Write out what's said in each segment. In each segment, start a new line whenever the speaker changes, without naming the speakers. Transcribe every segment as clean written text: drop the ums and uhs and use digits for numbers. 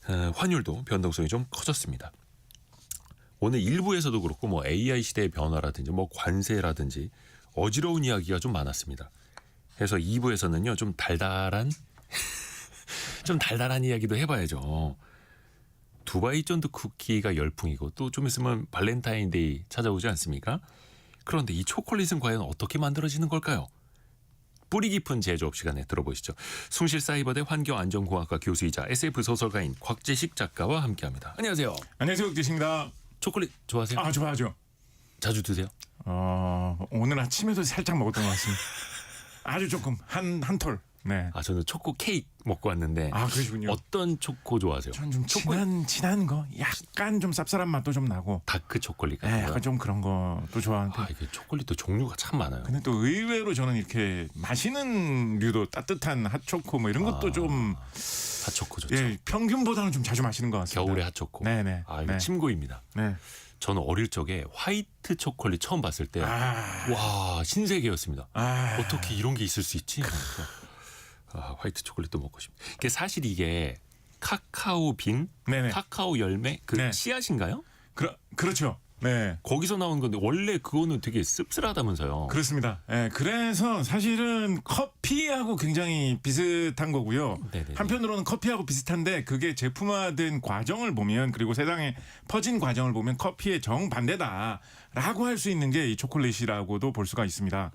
환율도 변동성이 좀 커졌습니다. 오늘 일부에서도 그렇고 뭐 AI 시대의 변화라든지 뭐 관세라든지 어지러운 이야기가 좀 많았습니다. 그래서 2부에서는요 좀 달달한 좀 달달한 이야기도 해봐야죠. 두바이 쫀득 쿠키가 열풍이고 또 좀 있으면 발렌타인데이 찾아오지 않습니까? 그런데 이 초콜릿은 과연 어떻게 만들어지는 걸까요? 뿌리 깊은 제조업 시간에 들어보시죠. 숭실사이버대 환경안전공학과 교수이자 SF 소설가인 곽재식 작가와 함께합니다. 안녕하세요.
안녕하세요, 곽재식입니다.
초콜릿 좋아하세요?
아, 좋아하죠.
자주 드세요?
오늘 아침에도 살짝 먹었던 것 같습니다. 아주 조금 한 톨. 네.
저는 초코 케이크 먹고 왔는데.
그러시군요.
어떤 초코 좋아하세요?
전 좀 진한 거, 약간 좀 쌉쌀한 맛도 좀 나고.
다크 초콜릿 같은
네,
거.
약간 좀 그런 것도 좋아하는데.
이게 초콜릿도 종류가 참 많아요.
근데 또 의외로 저는 이렇게 마시는 류도 따뜻한 핫초코 뭐 이런 것도 좀
핫초코 좋죠.
평균보다는 좀 자주 마시는 것 같습니다.
겨울의 핫초코.
네네.
이거
네.
침고입니다.
네.
저는 어릴 적에 화이트 초콜릿 처음 봤을 때 와 신세계였습니다. 어떻게 이런 게 있을 수 있지? 화이트 초콜릿도 먹고 싶네. 사실 이게 카카오 빈,
네네.
카카오 열매
네.
씨앗인가요?
그렇죠. 네.
거기서 나온 건데 원래 그거는 되게 씁쓸하다면서요.
그렇습니다. 예, 그래서 사실은 커피하고 굉장히 비슷한 거고요.
네네네.
한편으로는 커피하고 비슷한데 그게 제품화된 과정을 보면 그리고 세상에 퍼진 과정을 보면 커피의 정반대다라고 할 수 있는 게 이 초콜릿이라고도 볼 수가 있습니다.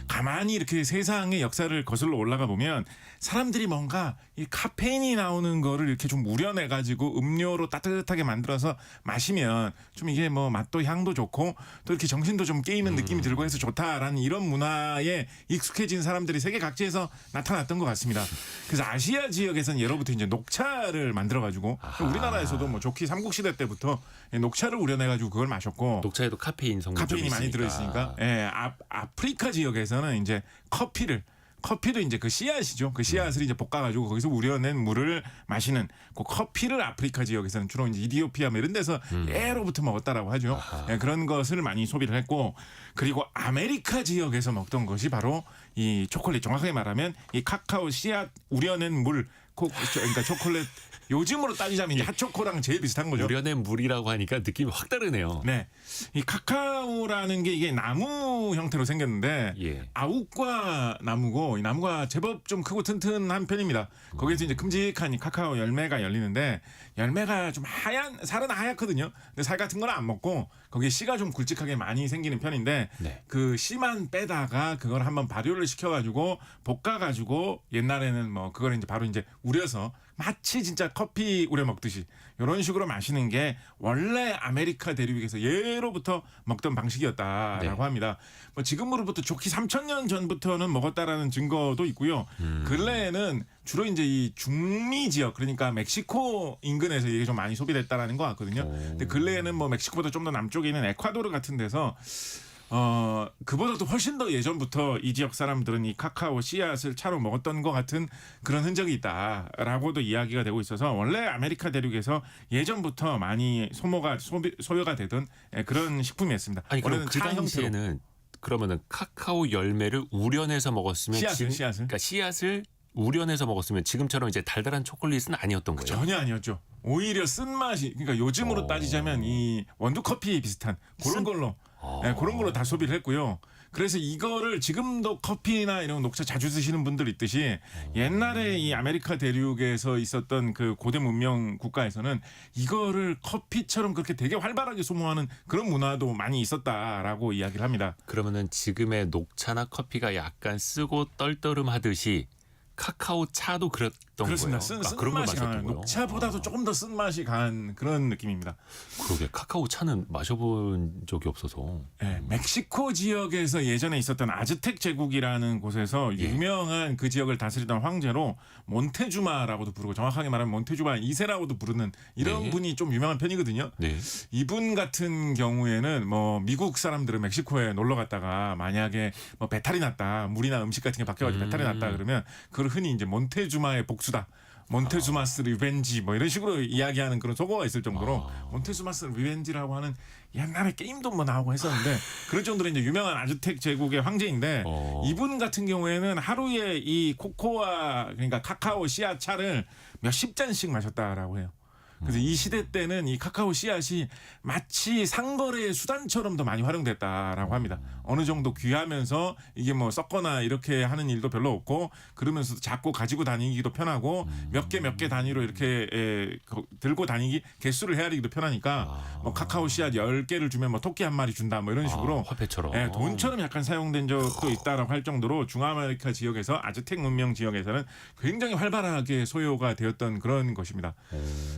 가만히 이렇게 세상의 역사를 거슬러 올라가 보면 사람들이 뭔가 이 카페인이 나오는 거를 이렇게 좀 우려내가지고 음료로 따뜻하게 만들어서 마시면 좀 이게 뭐 맛도 향도 좋고 또 이렇게 정신도 좀 깨이는 느낌이 들고 해서 좋다라는 이런 문화에 익숙해진 사람들이 세계 각지에서 나타났던 것 같습니다. 그래서 아시아 지역에서는 예로부터 이제 녹차를 만들어가지고 우리나라에서도 뭐 좋기 삼국시대 때부터 녹차를 우려내가지고 그걸 마셨고
녹차에도 카페인이
많이 들어있으니까 아프리카 지역에서는 이제 커피도 이제 그 씨앗이죠. 그 씨앗을 이제 볶아가지고 거기서 우려낸 물을 마시는 그 커피를 아프리카 지역에서는 주로 이제 이디오피아 뭐 이런 데서 예로부터 먹었다라고 하죠. 그런 것을 많이 소비를 했고 그리고 아메리카 지역에서 먹던 것이 바로 이 초콜릿 정확하게 말하면 이 카카오 씨앗 우려낸 물 그러니까 초콜릿 요즘으로 따지자면 이제 핫초코랑 제일 비슷한 거죠.
우려낸 물이라고 하니까 느낌이 확 다르네요.
네. 이 카카오라는 게 이게 나무 형태로 생겼는데 아욱과 나무고 이 나무가 제법 좀 크고 튼튼한 편입니다. 거기에서 이제 큼직한 이 카카오 열매가 열리는데 열매가 좀 살은 하얗거든요. 근데 살 같은 건 안 먹고 거기에 씨가 좀 굵직하게 많이 생기는 편인데 그 씨만 빼다가 그걸 한번 발효를 시켜가지고 볶아가지고 옛날에는 뭐 그걸 이제 바로 이제 우려서 마치 진짜 커피 우려 먹듯이 이런 식으로 마시는 게 원래 아메리카 대륙에서 예로부터 먹던 방식이었다라고 합니다. 뭐 지금으로부터 좋기 3,000년 전부터는 먹었다라는 증거도 있고요. 근래에는 주로 이제 이 중미 지역 그러니까 멕시코 인근에서 이게 좀 많이 소비됐다라는 것 같거든요. 근데 근래에는 뭐 멕시코보다 좀 더 남쪽에 있는 에콰도르 같은 데서 그보다도 훨씬 더 예전부터 이 지역 사람들은 이 카카오 씨앗을 차로 먹었던 것 같은 그런 흔적이 있다라고도 이야기가 되고 있어서 원래 아메리카 대륙에서 예전부터 많이 소요가 되던 그런 식품이었습니다.
아니 그럼 그 당시에는 그러면은 카카오 열매를 우려내서 먹었으면 그러니까 씨앗을 우려내서 먹었으면 지금처럼 이제 달달한 초콜릿은 아니었던 거예요.
전혀 아니었죠. 오히려 쓴맛이 그러니까 요즘으로 따지자면 이 원두 커피 비슷한 그런 걸로 다 소비를 했고요. 그래서 이거를 지금도 커피나 이런 녹차 자주 드시는 분들 있듯이 옛날에 이 아메리카 대륙에서 있었던 그 고대 문명 국가에서는 이거를 커피처럼 그렇게 되게 활발하게 소모하는 그런 문화도 많이 있었다라고 이야기를 합니다.
그러면은 지금의 녹차나 커피가 약간 쓰고 떨떠름하듯이 카카오 차도 그랬던
그렇습니다.
거예요. 그런 걸 마셨던 거예요.
녹차보다도 조금 더 쓴맛이 강한 그런 느낌입니다.
그러게 카카오 차는 마셔본 적이 없어서.
네, 멕시코 지역에서 예전에 있었던 아즈텍 제국이라는 곳에서 유명한 그 지역을 다스리던 황제로 몬테주마라고도 부르고 정확하게 말하면 몬테주마 2세라고도 부르는 이런 분이 좀 유명한 편이거든요. 이분 같은 경우에는 뭐 미국 사람들은 멕시코에 놀러 갔다가 만약에 뭐 배탈이 났다, 물이나 음식 같은 게 바뀌어가지고 배탈이 났다 그러면 그걸 흔히 이제 몬테주마의 복수다. 몬테주마스 리벤지 뭐 이런 식으로 이야기하는 그런 속어가 있을 정도로 몬테주마스 리벤지라고 하는 옛날에 게임도 뭐 나오고 했었는데 그럴 정도로 이제 유명한 아즈텍 제국의 황제인데 이분 같은 경우에는 하루에 이 코코아 그러니까 카카오 씨앗 차를 몇십 잔씩 마셨다라고 해요. 그래서 이 시대 때는 이 카카오 씨앗이 마치 상거래의 수단처럼도 많이 활용됐다라고 합니다. 어느 정도 귀하면서 이게 뭐 썩거나 이렇게 하는 일도 별로 없고 그러면서도 작고 가지고 다니기도 편하고 몇 개 단위로 이렇게 들고 다니기 개수를 헤아리기도 편하니까 뭐 카카오 씨앗 10개를 주면 뭐 토끼 한 마리 준다 뭐 이런 식으로
화폐처럼
돈처럼 약간 사용된 적도 있다라고 할 정도로 중아메리카 지역에서 아즈텍 문명 지역에서는 굉장히 활발하게 소요가 되었던 그런 것입니다.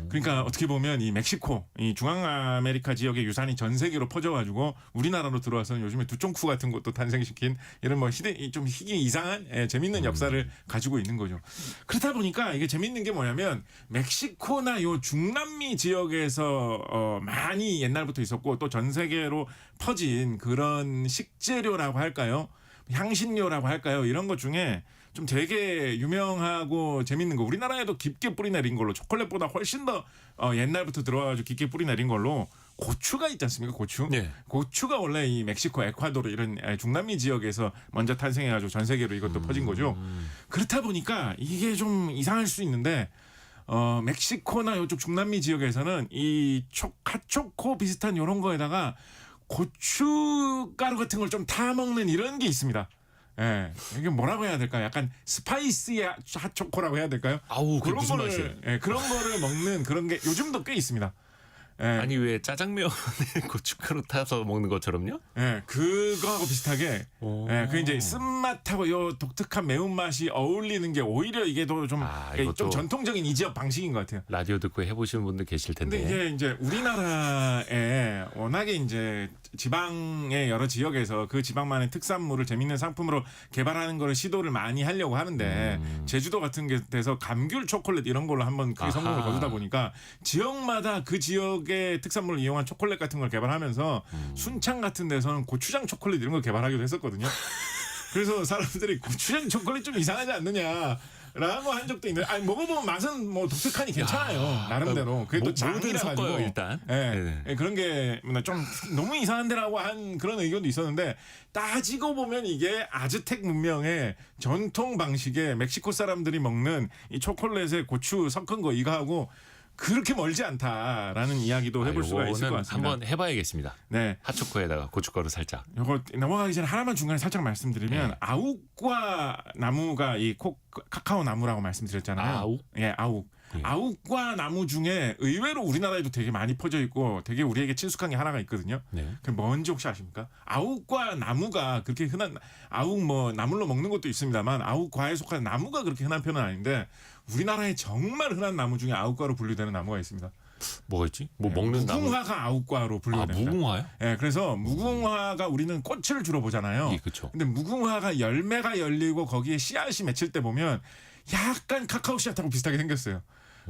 그러니까 어떻게 보면 이 멕시코, 이 중앙아메리카 지역의 유산이 전 세계로 퍼져가지고 우리나라로 들어와서는 요즘에 두쫑쿠 같은 것도 탄생시킨 이런 뭐 좀 희귀 이상한 재밌는 역사를 가지고 있는 거죠. 그렇다 보니까 이게 재밌는 게 뭐냐면 멕시코나 요 중남미 지역에서 많이 옛날부터 있었고 또 전 세계로 퍼진 그런 식재료라고 할까요? 향신료라고 할까요? 이런 것 중에 좀 되게 유명하고 재밌는 거 우리나라에도 깊게 뿌리 내린 걸로 초콜릿보다 훨씬 더 옛날부터 들어와가지고 깊게 뿌리 내린 걸로 고추가 있지 않습니까? 고추.
네.
고추가 원래 이 멕시코, 에콰도르 이런 중남미 지역에서 먼저 탄생해가지고 전 세계로 이것도 퍼진 거죠. 그렇다 보니까 이게 좀 이상할 수 있는데 멕시코나 이쪽 중남미 지역에서는 이 핫초코 비슷한 이런 거에다가 고춧가루 같은 걸 좀 타먹는 이런 게 있습니다. 예, 이게 뭐라고 해야 될까요? 약간 스파이시 핫초코라고 해야 될까요?
아우, 그게 무슨 맛이에요?
그런 거를 먹는 그런 게 요즘도 꽤 있습니다. 예.
아니 왜 짜장면에 고춧가루 타서 먹는 것처럼요?
예, 그거하고 비슷하게 그 이제 쓴맛하고 요 독특한 매운맛이 어울리는 게 오히려 이게 더 좀 좀 전통적인 이 지역 방식인 것 같아요.
라디오 듣고 해보시는 분들 계실 텐데.
근데 이게 이제 우리나라에 워낙에 이제 지방의 여러 지역에서 그 지방만의 특산물을 재밌는 상품으로 개발하는 거를 시도를 많이 하려고 하는데 제주도 같은 게 돼서 감귤 초콜릿 이런 걸로 한번 그 성공을 거두다 보니까 지역마다 그 지역의 특산물을 이용한 초콜릿 같은 걸 개발하면서 순창 같은 데서는 고추장 초콜릿 이런 걸 개발하기도 했었거든요. 그래서 사람들이 고추장 초콜릿 좀 이상하지 않느냐 라고 한 적도 있는데 아니 먹어보면 맛은 뭐 독특하니 괜찮아요. 나름대로. 그게 또 장이라 가지고
일단.
그런 게 좀 너무 이상한데라고 한 그런 의견도 있었는데 따지고 보면 이게 아즈텍 문명의 전통 방식의 멕시코 사람들이 먹는 이 초콜릿에 고추 섞은 거 이거하고 그렇게 멀지 않다라는 이야기도 해볼 수가 있을 것 같습니다.
한번 해봐야겠습니다.
네,
핫초코에다가 고춧가루 살짝.
이거 넘어가기 전에 하나만 중간에 살짝 말씀드리면 아욱과 나무가 이 카카오 나무라고 말씀드렸잖아요.
아욱?
예, 아욱. 아욱과 나무 중에 의외로 우리나라에도 되게 많이 퍼져 있고 되게 우리에게 친숙한 게 하나가 있거든요.
네.
그게 뭔지 혹시 아십니까? 아욱과 나무가 그렇게 흔한 아욱 뭐 나물로 먹는 것도 있습니다만 아욱과에 속한 나무가 그렇게 흔한 편은 아닌데 우리나라에 정말 흔한 나무 중에 아욱과로 분류되는 나무가 있습니다.
뭐가 있지? 뭐 먹는 나무?
무궁화가 아욱과로 분류가 됩니다.
무궁화요?
네, 그래서 무궁화가 우리는 꽃을 주로 보잖아요.
예, 그렇죠.
근데 무궁화가 열매가 열리고 거기에 씨앗이 맺힐 때 보면 약간 카카오 씨앗하고 비슷하게 생겼어요.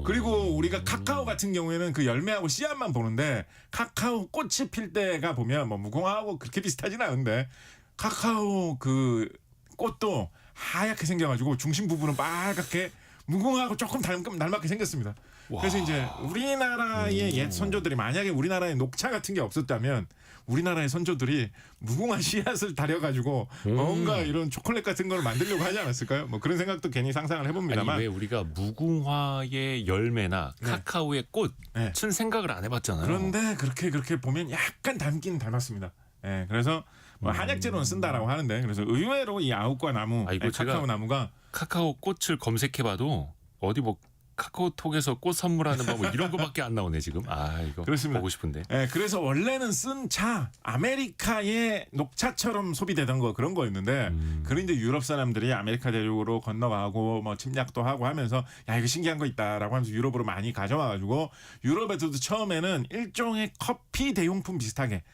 그리고 우리가 카카오 같은 경우에는 그 열매하고 씨앗만 보는데 카카오 꽃이 필 때가 보면 뭐 무궁화하고 그렇게 비슷하진 않은데 카카오 그 꽃도 하얗게 생겨가지고 중심 부분은 빨갛게 무궁화하고 조금 닮게 생겼습니다. 그래서 이제 우리나라의 옛 선조들이 만약에 우리나라에 녹차 같은 게 없었다면 우리나라의 선조들이 무궁화 씨앗을 다려가지고 뭔가 이런 초콜릿 같은 걸 만들려고 하지 않았을까요? 뭐 그런 생각도 괜히 상상을 해봅니다만.
아니 왜 우리가 무궁화의 열매나 카카오의 꽃은 생각을 안 해봤잖아요.
그런데 그렇게 보면 약간 닮긴 닮았습니다. 네, 그래서 뭐 한약재로는 쓴다라고 하는데 그래서 의외로 이 아욱과 나무, 카카오 나무가
카카오 꽃을 검색해봐도 어디 뭐 카카오톡에서 꽃 선물하는 뭐 이런 거밖에 안 나오네 지금. 이거
그렇습니다.
보고 싶은데.
네, 그래서 원래는 쓴 차 아메리카의 녹차처럼 소비되던 거 그런 거였는데 그런데 유럽 사람들이 아메리카 대륙으로 건너가고 뭐 침략도 하고 하면서 야 이거 신기한 거 있다라고 하면서 유럽으로 많이 가져와가지고 유럽에서도 처음에는 일종의 커피 대용품 비슷하게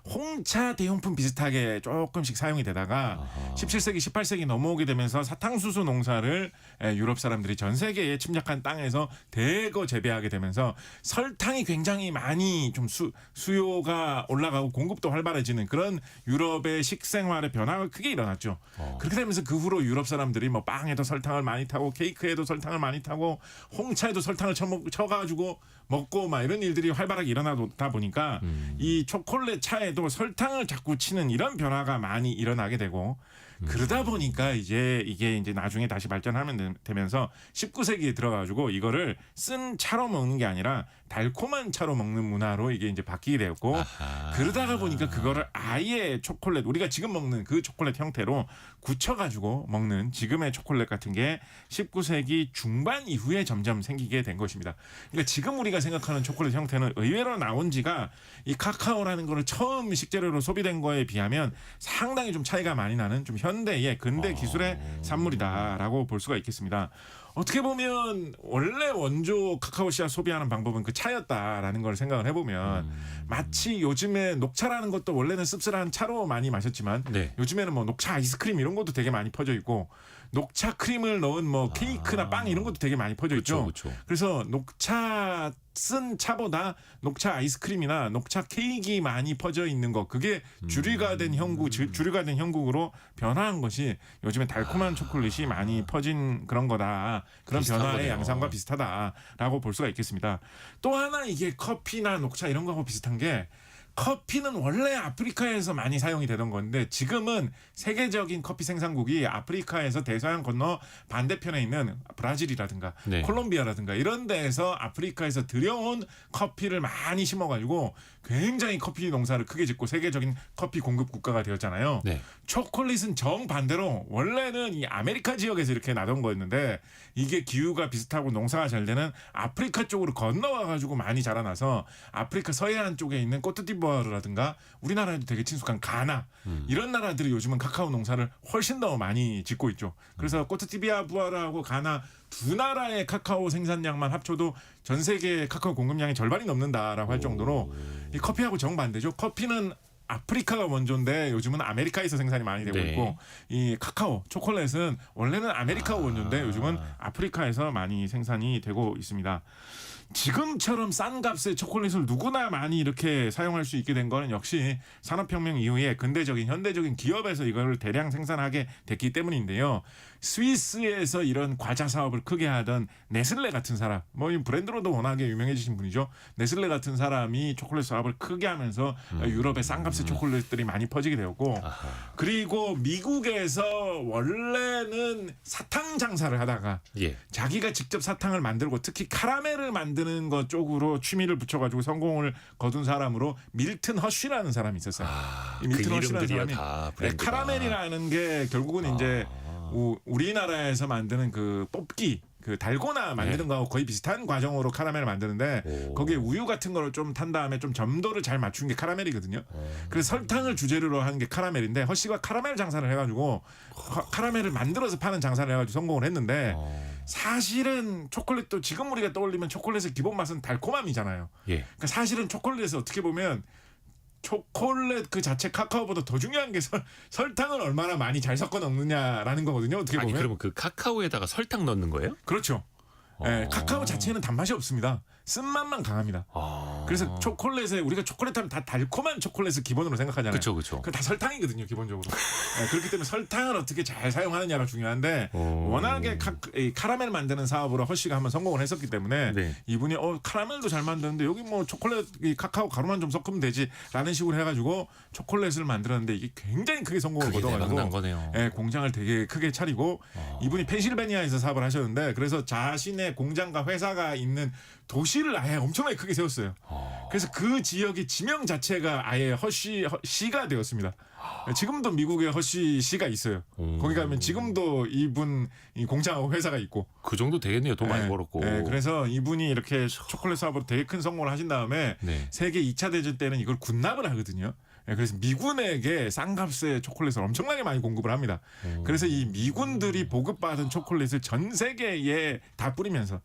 홍차 대용품 비슷하게 조금씩 사용이 되다가 17세기, 18세기 넘어오게 되면서 사탕수수 농사를 유럽 사람들이 전 세계에 침략한 땅에서 대거 재배하게 되면서 설탕이 굉장히 많이 좀 수요가 올라가고 공급도 활발해지는 그런 유럽의 식생활의 변화가 크게 일어났죠. 그렇게 되면서 그 후로 유럽 사람들이 뭐 빵에도 설탕을 많이 타고 케이크에도 설탕을 많이 타고 홍차에도 설탕을 쳐가지고 먹고 막 이런 일들이 활발하게 일어나다 보니까 이 초콜릿 차에도 설탕을 자꾸 치는 이런 변화가 많이 일어나게 되고 그러다 보니까 이제 이게 이제 나중에 다시 발전하면 되면서 19세기에 들어가지고 이거를 쓴 차로 먹는 게 아니라 달콤한 차로 먹는 문화로 이게 이제 바뀌게 되었고 그러다가 보니까 그거를 아예 초콜릿 우리가 지금 먹는 그 초콜릿 형태로 굳혀가지고 먹는 지금의 초콜릿 같은 게 19세기 중반 이후에 점점 생기게 된 것입니다. 그러니까 지금 우리가 생각하는 초콜릿 형태는 의외로 나온 지가 이 카카오라는 거를 처음 식재료로 소비된 거에 비하면 상당히 좀 차이가 많이 나는 좀 현대의 근대 기술의 산물이다라고 볼 수가 있겠습니다. 어떻게 보면 원래 원조 카카오 씨앗 소비하는 방법은 그 차였다라는 걸 생각을 해보면 마치 요즘에 녹차라는 것도 원래는 씁쓸한 차로 많이 마셨지만
네.
요즘에는 뭐 녹차 아이스크림 이런 것도 되게 많이 퍼져 있고 녹차 크림을 넣은 뭐 케이크나 빵 이런 것도 되게 많이 퍼져 있죠.
그쵸.
그래서 녹차 쓴 차보다 녹차 아이스크림이나 녹차 케이크가 많이 퍼져 있는 것 그게 주류가 된 형국으로 변화한 것이 요즘에 달콤한 초콜릿이 많이 퍼진 그런 거다. 그런 변화의
거네요.
양상과 비슷하다라고 볼 수가 있겠습니다. 또 하나 이게 커피나 녹차 이런 거하고 비슷한 게 커피는 원래 아프리카에서 많이 사용이 되던 건데 지금은 세계적인 커피 생산국이 아프리카에서 대서양 건너 반대편에 있는 브라질이라든가
네.
콜롬비아라든가 이런 데에서 아프리카에서 들여온 커피를 많이 심어가지고 굉장히 커피 농사를 크게 짓고 세계적인 커피 공급 국가가 되었잖아요.
네.
초콜릿은 정반대로 원래는 이 아메리카 지역에서 이렇게 나던 거였는데 이게 기후가 비슷하고 농사가 잘 되는 아프리카 쪽으로 건너와가지고 많이 자라나서 아프리카 서해안 쪽에 있는 코트디부아르라든가 우리나라에도 되게 친숙한 가나 이런 나라들이 요즘은 카카오 농사를 훨씬 더 많이 짓고 있죠. 그래서 코트디부아르하고 가나 두 나라의 카카오 생산량만 합쳐도 전 세계 카카오 공급량의 절반이 넘는다라고 할 정도로 이 커피하고 정반대죠. 커피는 아프리카가 원조인데 요즘은 아메리카에서 생산이 많이 되고
네.
있고 이 카카오, 초콜릿은 원래는 아메리카 원조인데 요즘은 아프리카에서 많이 생산이 되고 있습니다. 지금처럼 싼 값의 초콜릿을 누구나 많이 이렇게 사용할 수 있게 된 거는 역시 산업혁명 이후에 근대적인 현대적인 기업에서 이걸 대량 생산하게 됐기 때문인데요. 스위스에서 이런 과자 사업을 크게 하던 네슬레 같은 사람, 뭐 이 브랜드로도 워낙에 유명해지신 분이죠. 네슬레 같은 사람이 초콜릿 사업을 크게 하면서 유럽의 싼 값의 초콜릿들이 많이 퍼지게 되었고 그리고 미국에서 원래는 사탕 장사를 하다가
예.
자기가 직접 사탕을 만들고 특히 카라멜을 만드는 것 쪽으로 취미를 붙여가지고 성공을 거둔 사람으로 밀튼 허쉬라는 사람이 있었어요. 이 밀튼
그
허쉬라는
이름들이야
사람이
다
네,
브랜드가.
카라멜이라는 게 결국은 이제 우리나라에서 만드는 그 뽑기 그 달고나 만드는 거하고 거의 비슷한 과정으로 카라멜을 만드는데 거기에 우유 같은 거를 좀 탄 다음에 좀 점도를 잘 맞춘 게 카라멜이거든요. 그래서 설탕을 주재료로 하는 게 카라멜인데 허쉬가 카라멜 장사를 해가지고 카라멜을 만들어서 파는 장사를 해가지고 성공을 했는데 사실은 초콜릿도 지금 우리가 떠올리면 초콜릿의 기본 맛은 달콤함이잖아요.
예.
그러니까 사실은 초콜릿에서 어떻게 보면 초콜릿 그 자체 카카오보다 더 중요한 게 설탕을 얼마나 많이 잘 섞어 넣느냐라는 거거든요. 어떻게 보면.
아니 그러면 그 카카오에다가 설탕 넣는 거예요?
그렇죠. 네, 카카오 자체는 단맛이 없습니다. 쓴맛만 강합니다. 그래서 초콜릿에 우리가 초콜릿 하면 다 달콤한 초콜릿을 기본으로 생각하잖아요.
그렇죠.
그 다 설탕이거든요, 기본적으로. 네, 그렇기 때문에 설탕을 어떻게 잘 사용하느냐가 중요한데 워낙에 카라멜 만드는 사업으로 허쉬가 한번 성공을 했었기 때문에
네.
이분이 카라멜도 잘 만드는데 여기 뭐 초콜릿 카카오 가루만 좀 섞으면 되지라는 식으로 해가지고 초콜릿을 만들었는데 이게 굉장히 크게 성공을
그게 대박 난
거둬가지고
거네요.
네, 공장을 되게 크게 차리고 이분이 펜실베니아에서 사업을 하셨는데 그래서 자신의 공장과 회사가 있는 도시를 아예 엄청나게 크게 세웠어요. 그래서 그 지역의 지명 자체가 아예 허쉬시가 되었습니다. 지금도 미국에 허쉬시가 있어요. 거기 가면 지금도 이분 이 공장하고 회사가 있고.
그 정도 되겠네요. 돈 많이
네,
벌었고.
네, 그래서 이분이 이렇게 초콜릿 사업으로 되게 큰 성공을 하신 다음에
네.
세계 2차 대전 때는 이걸 군납을 하거든요. 네, 그래서 미군에게 싼 값의 초콜릿을 엄청나게 많이 공급을 합니다. 그래서 이 미군들이 보급받은 초콜릿을 전 세계에 다 뿌리면서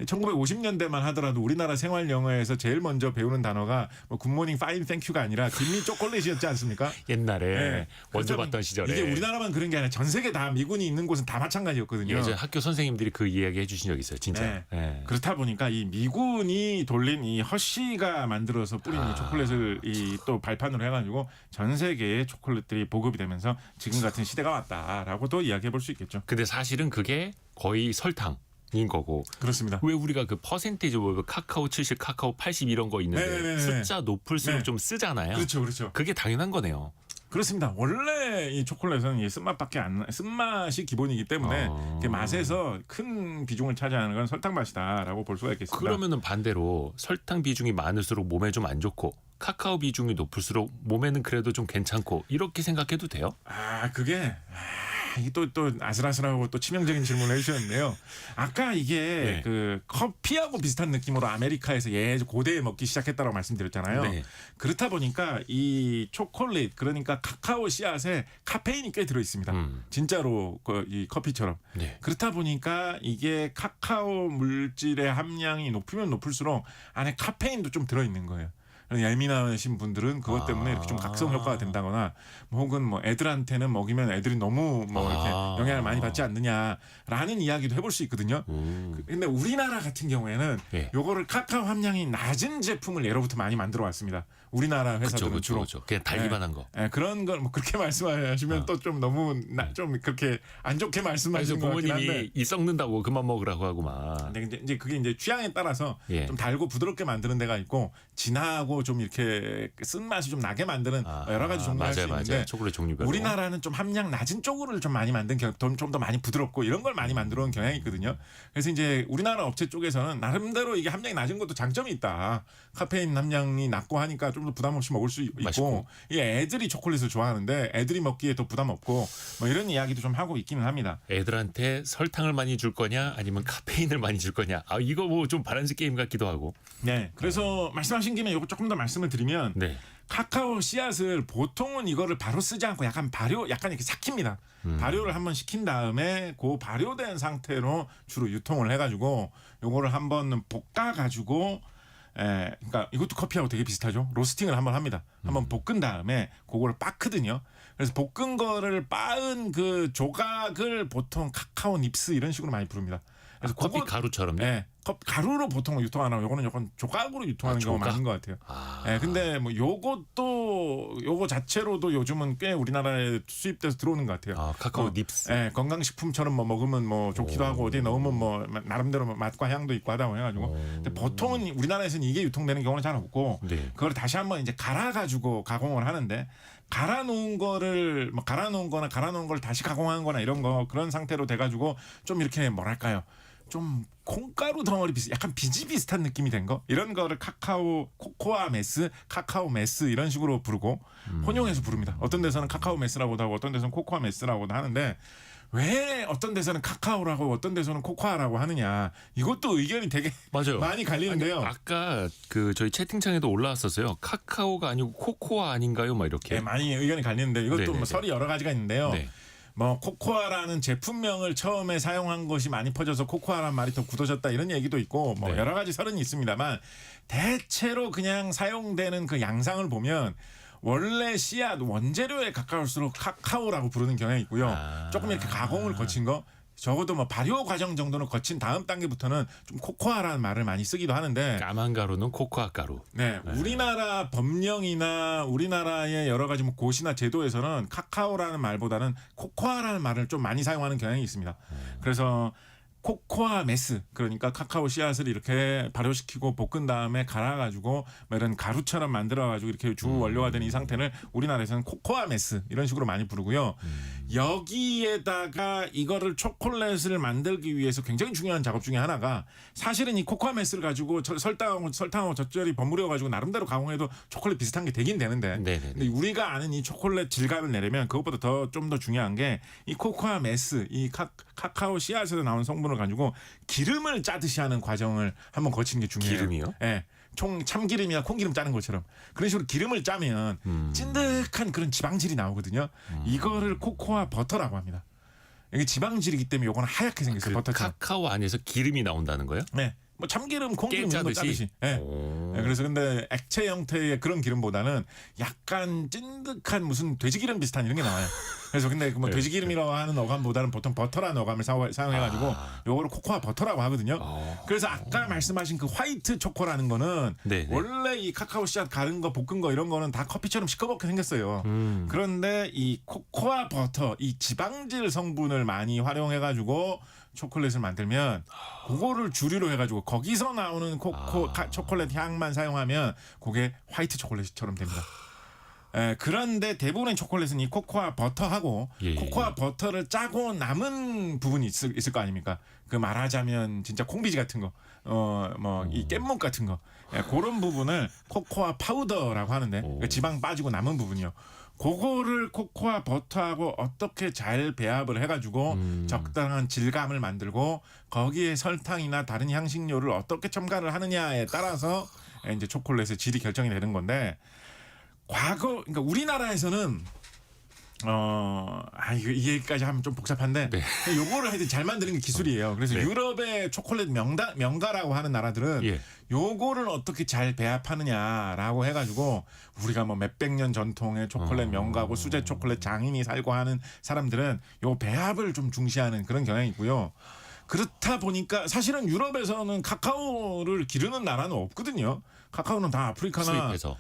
1950년대만 하더라도 우리나라 생활 영어에서 제일 먼저 배우는 단어가 뭐 굿모닝 파인 땡큐가 아니라 김미 초콜릿이었지 않습니까?
옛날에
네.
먼저
그렇다면
봤던 시절에
이게 우리나라만 그런 게 아니라 전 세계 다 미군이 있는 곳은 다 마찬가지였거든요.
예전 학교 선생님들이 그 이야기 해주신 적 있어요. 진짜.
네.
네.
그렇다 보니까 이 미군이 돌린 이 허쉬가 만들어서 뿌린 이 초콜릿을 이 또 발판으로 해가지고 전 세계에 초콜릿들이 보급이 되면서 지금 같은 시대가 왔다라고도 이야기해 볼 수 있겠죠.
근데 사실은 그게 거의 설탕인 거고.
그렇습니다.
왜 우리가 그 퍼센테이지 뭐 카카오 70, 카카오 80 이런 거 있는데
네네네네.
숫자 높을수록
네.
좀 쓰잖아요.
그렇죠.
그게 당연한 거네요.
그렇습니다. 원래 이 초콜릿은 이 쓴맛이 기본이기 때문에 이게 맛에서 큰 비중을 차지하는 건 설탕 맛이다라고 볼 수가 있겠습니다.
그러면은 반대로 설탕 비중이 많을수록 몸에 좀 안 좋고 카카오 비중이 높을수록 몸에는 그래도 좀 괜찮고 이렇게 생각해도 돼요?
이게 또 아슬아슬하고 또 치명적인 질문을 해주셨는데요. 아까 이게 그 커피하고 비슷한 느낌으로 아메리카에서 고대에 먹기 시작했다고 말씀드렸잖아요.
네.
그렇다 보니까 이 초콜릿 그러니까 카카오 씨앗에 카페인이 꽤 들어 있습니다. 진짜로 이 커피처럼.
네.
그렇다 보니까 이게 카카오 물질의 함량이 높으면 높을수록 안에 카페인도 좀 들어 있는 거예요. 예민하신 분들은 그것 때문에 이렇게 좀 각성 효과가 된다거나 혹은 뭐 애들한테는 먹이면 애들이 너무 이렇게 영향을 많이 받지 않느냐라는 이야기도 해볼 수 있거든요. 근데 우리나라 같은 경우에는 요거를 카카오 함량이 낮은 제품을 예로부터 많이 만들어 왔습니다. 우리나라 회사들은 주로
그냥 달기만 거.
그런 걸 뭐 그렇게 말씀하시면 또 좀 너무 좀 그렇게 안 좋게 말씀하시는 것 같긴 한데.
부모님이 이 썩는다고 그만 먹으라고 하고만.
근데 이제 그게 이제 취향에 따라서 좀 달고 부드럽게 만드는 데가 있고 진하고 좀 이렇게 쓴맛이 좀 나게 만드는 여러 가지 종류가 할 수 있는데
초콜릿 종류별로.
우리나라는 좀 함량 낮은 쪽으로를 좀 많이 만든 좀 더 많이 부드럽고 이런 걸 많이 만들어 온 경향이 있거든요. 그래서 이제 우리나라 업체 쪽에서는 나름대로 이게 함량이 낮은 것도 장점이 있다. 카페인 함량이 낮고 하니까 좀 더 부담 없이 먹을 수 있고
맛있고.
이게 애들이 초콜릿을 좋아하는데 애들이 먹기에 더 부담 없고 뭐 이런 이야기도 좀 하고 있기는 합니다.
애들한테 설탕을 많이 줄 거냐 아니면 카페인을 많이 줄 거냐. 이거 뭐 좀 밸런스 게임 같기도 하고.
네. 그래서 말씀하신 김에 이거 조금 더 말씀을 드리면 카카오 씨앗을 보통은 이거를 바로 쓰지 않고 약간 이렇게 삭힙니다. 발효를 한번 시킨 다음에 그 발효된 상태로 주로 유통을 해가지고 요거를 한번 볶아가지고 그러니까 이것도 커피하고 되게 비슷하죠. 로스팅을 한번 합니다. 한번 볶은 다음에 그거를 빻거든요. 그래서 볶은 거를 빻은 그 조각을 보통 카카오 닙스 이런 식으로 많이 부릅니다. 그래서
커피 가루처럼요?
네. 가루로 보통 유통 안 하고 요거는 약간 조각으로 유통하는 경우가 많은 것 같아요. 근데 뭐 요거 자체로도 요즘은 꽤 우리나라에 수입돼서 들어오는 것 같아요.
카카오 닙스.
건강식품처럼 뭐 먹으면 뭐 좋기도 하고 어디에 넣으면 뭐 나름대로 맛과 향도 있고 하다고 해가지고. 근데 보통은 우리나라에서는 이게 유통되는 경우는 잘 없고 그걸 다시 한번 이제 갈아가지고 가공을 하는데 갈아놓은 거나 갈아놓은 걸 다시 가공한 거나 이런 거 그런 상태로 돼가지고 좀 이렇게 뭐랄까요. 좀 콩가루 덩어리 약간 비지 비슷한 느낌이 된 거 이런 거를 코코아 메스, 카카오 메스 이런 식으로 부르고 혼용해서 부릅니다. 어떤 데서는 카카오 메스라고도 하고 어떤 데서는 코코아 메스라고도 하는데 왜 어떤 데서는 카카오라고 어떤 데서는 코코아라고 하느냐 이것도 의견이 되게 많이 갈리는데요.
아까 그 저희 채팅창에도 올라왔었어요. 카카오가 아니고 코코아 아닌가요? 막 이렇게.
많이 의견이 갈리는데 이것도 뭐 설이 여러 가지가 있는데요. 뭐 코코아라는 제품명을 처음에 사용한 것이 많이 퍼져서 코코아라는 말이 더 굳어졌다 이런 얘기도 있고 뭐 여러 가지 설은 있습니다만 대체로 그냥 사용되는 그 양상을 보면 원래 씨앗 원재료에 가까울수록 카카오라고 부르는 경향이 있고요. 조금 이렇게 가공을 거친 거 적어도 뭐 발효 과정 정도는 거친 다음 단계부터는 좀 코코아라는 말을 많이 쓰기도 하는데
까만 가루는 코코아 가루.
우리나라 법령이나 우리나라의 여러 가지 뭐 고시나 제도에서는 카카오라는 말보다는 코코아라는 말을 좀 많이 사용하는 경향이 있습니다. 그래서 코코아 메스 그러니까 카카오 씨앗을 이렇게 발효시키고 볶은 다음에 갈아가지고 뭐 이런 가루처럼 만들어가지고 이렇게 주 원료가 된 이 상태를 우리나라에서는 코코아 메스 이런 식으로 많이 부르고요. 여기에다가 이거를 초콜릿을 만들기 위해서 굉장히 중요한 작업 중에 하나가 사실은 이 코코아 메스를 가지고 설탕하고 적절히 버무려 가지고 나름대로 가공해도 초콜릿 비슷한 게 되긴 되는데 근데 우리가 아는 이 초콜릿 질감을 내려면 그것보다 좀 더 중요한 게 이 코코아 메스 이 카카오 씨앗에서 나온 성분을 가지고 기름을 짜듯이 하는 과정을 한번 거치는 게 중요해요.
기름이요?
참기름이나 콩기름 짜는 것처럼 그런 식으로 기름을 짜면 찐득한 그런 지방질이 나오거든요. 이거를 코코아 버터라고 합니다. 이게 지방질이기 때문에 요거는 하얗게 생겼어요. 버터처럼.
카카오 안에서 기름이 나온다는 거예요?
네. 뭐 참기름, 콩기름 이런 거 짜듯이. 그래서 근데 액체 형태의 그런 기름보다는 약간 찐득한 무슨 돼지기름 비슷한 이런 게 나와요. 그래서 근데 뭐 돼지기름이라고 하는 어감보다는 보통 버터라는 어감을 사용해가지고 요거를 코코아 버터라고 하거든요. 그래서 아까 말씀하신 그 화이트 초코라는 거는 원래 이 카카오 씨앗 가른 거, 볶은 거 이런 거는 다 커피처럼 시커멓게 생겼어요. 그런데 이 코코아 버터, 이 지방질 성분을 많이 활용해가지고 초콜릿을 만들면 그거를 주류로 해가지고 거기서 나오는 초콜릿 향만 사용하면 그게 화이트 초콜릿처럼 됩니다. 그런데 대부분의 초콜릿은 이 코코아 버터하고 코코아 버터를 짜고 남은 부분이 있을 거 아닙니까? 그 말하자면 진짜 콩비지 같은 거, 뭐 이 깻묵 같은 거, 그런 부분을 코코아 파우더라고 하는데 그 지방 빠지고 남은 부분이요. 그거를 코코아 버터하고 어떻게 잘 배합을 해가지고 적당한 질감을 만들고 거기에 설탕이나 다른 향신료를 어떻게 첨가를 하느냐에 따라서 이제 초콜릿의 질이 결정이 되는 건데 그러니까 우리나라에서는 이 얘기까지 하면 좀 복잡한데 요거를 하여튼 잘 만드는 게 기술이에요. 그래서 유럽의 초콜릿 명가라고 하는 나라들은 요거를 어떻게 잘 배합하느냐라고 해가지고 우리가 뭐 몇백 년 전통의 초콜릿 명가고 수제 초콜릿 장인이 살고 하는 사람들은 요 배합을 좀 중시하는 그런 경향이 있고요. 그렇다 보니까 사실은 유럽에서는 카카오를 기르는 나라는 없거든요. 카카오는 다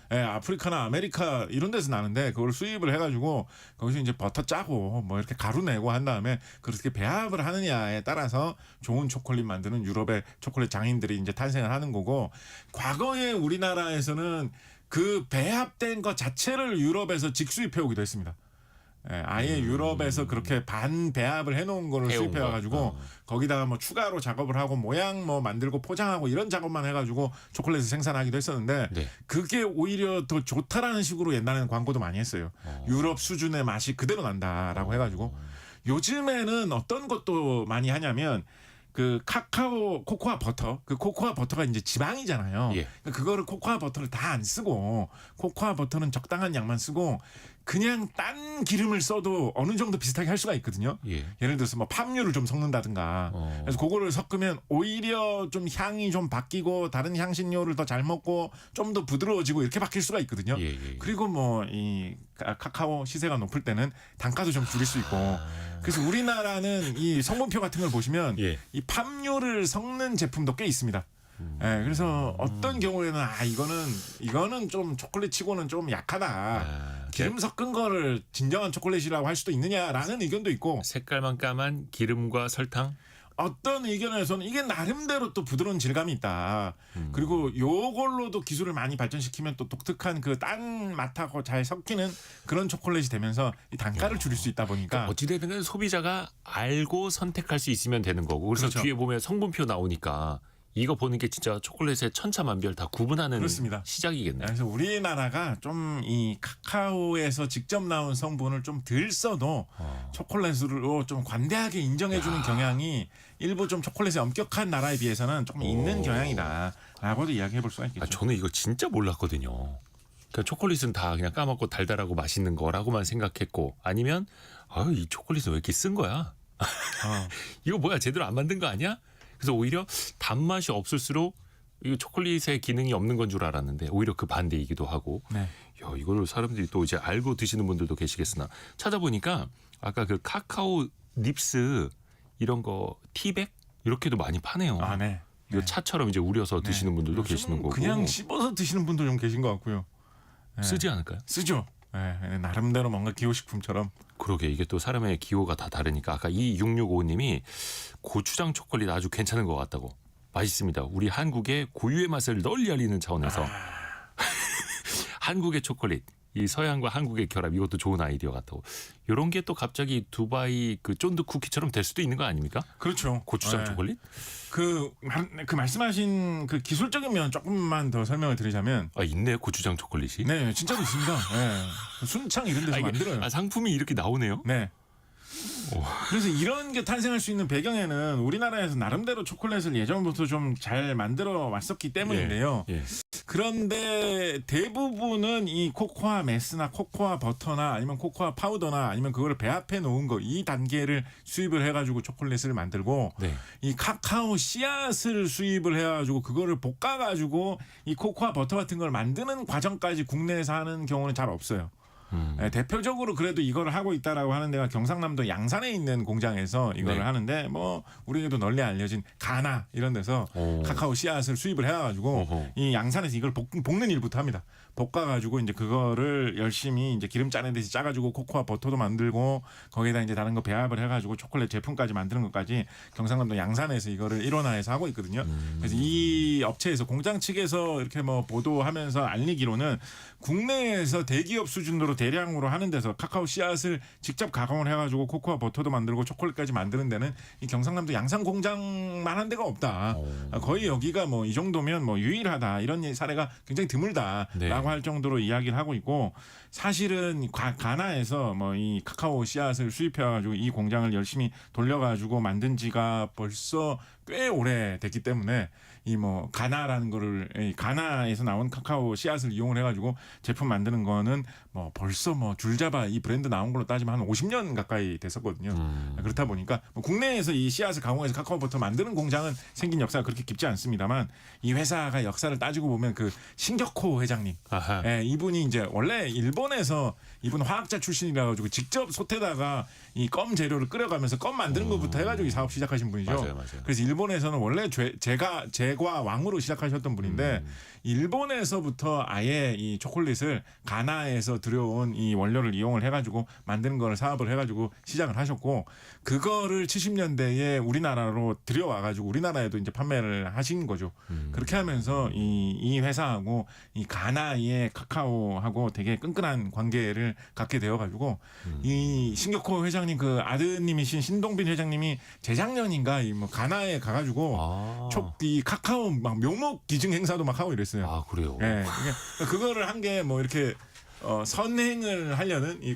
아프리카나 아메리카 이런 데서 나는데 그걸 수입을 해가지고 거기서 이제 버터 짜고 뭐 이렇게 가루 내고 한 다음에 그렇게 배합을 하느냐에 따라서 좋은 초콜릿 만드는 유럽의 초콜릿 장인들이 이제 탄생을 하는 거고 과거에 우리나라에서는 그 배합된 것 자체를 유럽에서 직수입해 오기도 했습니다. 아예 유럽에서 그렇게 반 배합을 해놓은 거를 수입해와가지고 거기다가 뭐 추가로 작업을 하고 모양 뭐 만들고 포장하고 이런 작업만 해가지고 초콜릿을 생산하기도 했었는데 그게 오히려 더 좋다라는 식으로 옛날에는 광고도 많이 했어요. 유럽 수준의 맛이 그대로 난다라고 해가지고 요즘에는 어떤 것도 많이 하냐면 그 코코아 버터, 그 코코아 버터가 이제 지방이잖아요. 그러니까 그거를 코코아 버터를 다 안 쓰고 코코아 버터는 적당한 양만 쓰고 그냥 딴 기름을 써도 어느 정도 비슷하게 할 수가 있거든요. 예를 들어서 뭐 팜유를 좀 섞는다든가. 그래서 그거를 섞으면 오히려 좀 향이 좀 바뀌고 다른 향신료를 더 잘 먹고 좀 더 부드러워지고 이렇게 바뀔 수가 있거든요. 그리고 뭐 이 카카오 시세가 높을 때는 단가도 좀 줄일 수 있고. 그래서 우리나라는 이 성분표 같은 걸 보시면 이 팜유를 섞는 제품도 꽤 있습니다. 그래서 어떤 경우에는 이거는 좀 초콜릿치고는 좀 약하다. 기름 섞은 거를 진정한 초콜릿이라고 할 수도 있느냐라는 의견도 있고
색깔만 까만 기름과 설탕?
어떤 의견에서는 이게 나름대로 또 부드러운 질감이 있다. 그리고 요걸로도 기술을 많이 발전시키면 또 독특한 그 딴 맛하고 잘 섞이는 그런 초콜릿이 되면서 이 단가를 줄일 수 있다 보니까
어찌되든 소비자가 알고 선택할 수 있으면 되는 거고 그래서 뒤에 보면 성분표 나오니까 이거 보는 게 진짜 초콜릿의 천차만별 다 구분하는
그렇습니다.
시작이겠네요.
그래서 우리나라가 좀 이 카카오에서 직접 나온 성분을 좀 덜 써도 초콜릿으로 좀 관대하게 인정해주는 경향이 일부 좀 초콜릿에 엄격한 나라에 비해서는 조금 있는 경향이다라고도 이야기해볼 수가 있겠죠.
저는 이거 진짜 몰랐거든요. 그러니까 초콜릿은 다 그냥 까먹고 달달하고 맛있는 거라고만 생각했고 아니면 이 초콜릿은 왜 이렇게 쓴 거야? 이거 뭐야 제대로 안 만든 거 아니야? 그래서 오히려 단맛이 없을수록 이 초콜릿의 기능이 없는 건 줄 알았는데 오히려 그 반대이기도 하고 이거를 사람들이 또 이제 알고 드시는 분들도 계시겠으나 찾아보니까 아까 그 카카오 닙스 이런 거 티백 이렇게도 많이 파네요. 이거 차처럼 이제 우려서 드시는 분들도 계시는 거고
그냥 씹어서 드시는 분도 좀 계신 것 같고요.
쓰지 않을까요?
쓰죠. 나름대로 뭔가 기호식품처럼.
그러게 이게 또 사람의 기호가 다 다르니까 아까 2655님이 고추장 초콜릿 아주 괜찮은 것 같다고. 맛있습니다. 우리 한국의 고유의 맛을 널리 알리는 차원에서 한국의 초콜릿 이 서양과 한국의 결합 이것도 좋은 아이디어 같다고. 이런 게 또 갑자기 두바이 그 쫀득 쿠키처럼 될 수도 있는 거 아닙니까?
그렇죠.
고추장 초콜릿?
그 말씀하신 그 기술적인 면 조금만 더 설명을 드리자면
있네 고추장 초콜릿이.
네, 진짜로 있습니다. 순창 이런 데서 만들어요.
상품이 이렇게 나오네요.
네. 그래서 이런 게 탄생할 수 있는 배경에는 우리나라에서 나름대로 초콜릿을 예전부터 좀 잘 만들어 왔었기 때문인데요. 그런데 대부분은 이 코코아 메스나 코코아 버터나 아니면 코코아 파우더나 아니면 그거를 배합해 놓은 거 이 단계를 수입을 해가지고 초콜릿을 만들고 이 카카오 씨앗을 수입을 해가지고 그거를 볶아가지고 이 코코아 버터 같은 걸 만드는 과정까지 국내에서 하는 경우는 잘 없어요. 대표적으로 그래도 이걸 하고 있다라고 하는 데가 경상남도 양산에 있는 공장에서 이걸
네.
하는데 뭐 우리에도 널리 알려진 가나 이런 데서 카카오 씨앗을 수입을 해가지고 이 양산에서 이걸 볶는 일부터 합니다. 볶아가지고 이제 그거를 열심히 이제 기름 짜는 듯이 짜가지고 코코아 버터도 만들고 거기에다 이제 다른 거 배합을 해가지고 초콜릿 제품까지 만드는 것까지 경상남도 양산에서 이거를 일원화해서 하고 있거든요. 그래서 이 업체에서 공장 측에서 이렇게 뭐 보도하면서 알리기로는 국내에서 대기업 수준으로 대량으로 하는 데서 카카오 씨앗을 직접 가공을 해가지고 코코아 버터도 만들고 초콜릿까지 만드는 데는 이 경상남도 양산 공장만 한 데가 없다. 거의 여기가 뭐 이 정도면 뭐 유일하다. 이런 사례가 굉장히 드물다라고
네.
할 정도로 이야기를 하고 있고 사실은 가나에서 뭐 이 카카오 씨앗을 수입해가지고 이 공장을 열심히 돌려가지고 만든 지가 벌써 꽤 오래 됐기 때문에 이 뭐 가나라는 거를 가나에서 나온 카카오 씨앗을 이용을 해가지고 제품 만드는 거는 뭐 벌써 뭐 줄잡아 이 브랜드 나온 걸로 따지면 한 50년 가까이 됐었거든요. 그렇다 보니까 뭐 국내에서 이 씨앗을 가공해서 카카오 버터 만드는 공장은 생긴 역사가 그렇게 깊지 않습니다만 이 회사가 역사를 따지고 보면 그 신격호 회장님, 이분이 이제 원래 일본에서 이분 화학자 출신이라 가지고 직접 솥에다가 이 껌 재료를 끓여가면서 껌 만드는 것부터 해가지고 이 사업 시작하신 분이죠.
맞아요.
그래서 일본에서는 원래 제과 왕으로 시작하셨던 분인데 일본에서부터 아예 이 초콜릿을 가나에서 들여온 이 원료를 이용을 해가지고 만드는 거를 사업을 해가지고 시작을 하셨고 그거를 70년대에 우리나라로 들여와가지고 우리나라에도 이제 판매를 하신 거죠. 그렇게 하면서 이 회사하고 이 가나의 카카오하고 되게 끈끈한 관계를 갖게 되어가지고 이 신격호 회장님 그 아드님이신 신동빈 회장님이 재작년인가 이 뭐 가나에 가가지고 이 카카오 막 묘목 기증 행사도 막 하고 이랬어요.
아, 그래요.
예, 그거를 한 게 뭐 이렇게 선행을 하려는 이